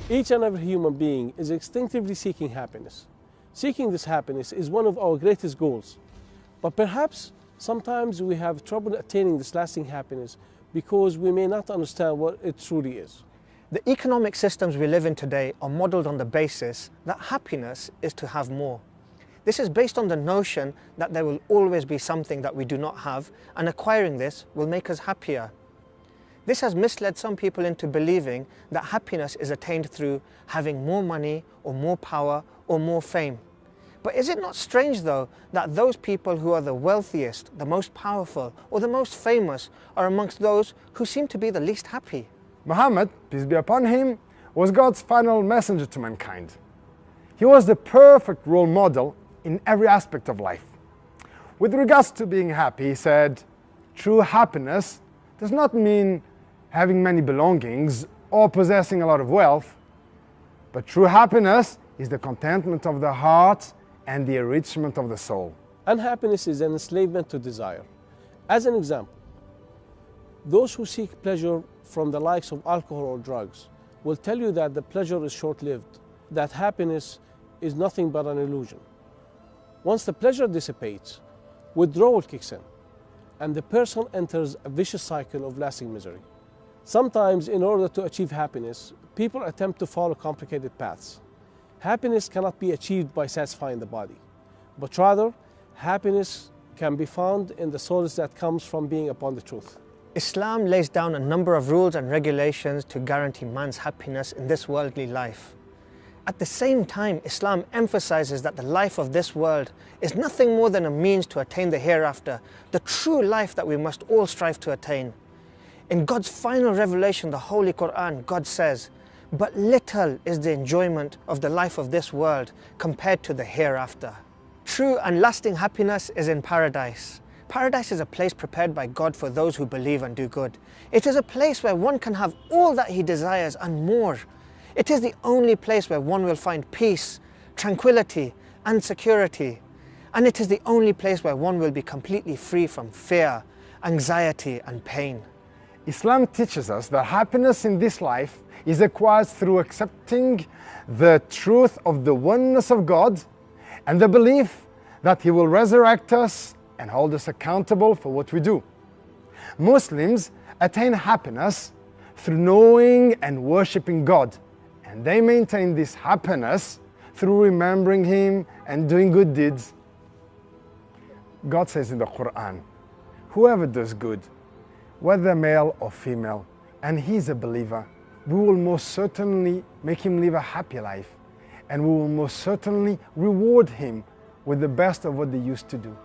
Each and every human being is instinctively seeking happiness. Seeking this happiness is one of our greatest goals. But perhaps sometimes we have trouble attaining this lasting happiness because we may not understand what it truly is. The economic systems we live in today are modeled on the basis that happiness is to have more. This is based on the notion that there will always be something that we do not have, and acquiring this will make us happier. This has misled some people into believing that happiness is attained through having more money or more power or more fame. But is it not strange though that those people who are the wealthiest, the most powerful or the most famous are amongst those who seem to be the least happy? Muhammad, peace be upon him, was God's final messenger to mankind. He was the perfect role model in every aspect of life. With regards to being happy, he said, true happiness does not mean having many belongings or possessing a lot of wealth, but true happiness is the contentment of the heart and the enrichment of the soul. Unhappiness is an enslavement to desire. As an example, those who seek pleasure from the likes of alcohol or drugs will tell you that the pleasure is short-lived, that happiness is nothing but an illusion. Once the pleasure dissipates, withdrawal kicks in, and the person enters a vicious cycle of lasting misery. Sometimes, in order to achieve happiness, people attempt to follow complicated paths. Happiness cannot be achieved by satisfying the body, but rather, happiness can be found in the solace that comes from being upon the truth. Islam lays down a number of rules and regulations to guarantee man's happiness in this worldly life. At the same time, Islam emphasizes that the life of this world is nothing more than a means to attain the hereafter, the true life that we must all strive to attain. In God's final revelation, the Holy Quran, God says, "But little is the enjoyment of the life of this world compared to the hereafter." True and lasting happiness is in paradise. Paradise is a place prepared by God for those who believe and do good. It is a place where one can have all that he desires and more. It is the only place where one will find peace, tranquility, and security. And it is the only place where one will be completely free from fear, anxiety, and pain. Islam teaches us that happiness in this life is acquired through accepting the truth of the oneness of God and the belief that He will resurrect us and hold us accountable for what we do. Muslims attain happiness through knowing and worshipping God, and they maintain this happiness through remembering Him and doing good deeds. God says in the Quran, whoever does good, whether male or female, and he's a believer, we will most certainly make him live a happy life, and we will most certainly reward him with the best of what they used to do.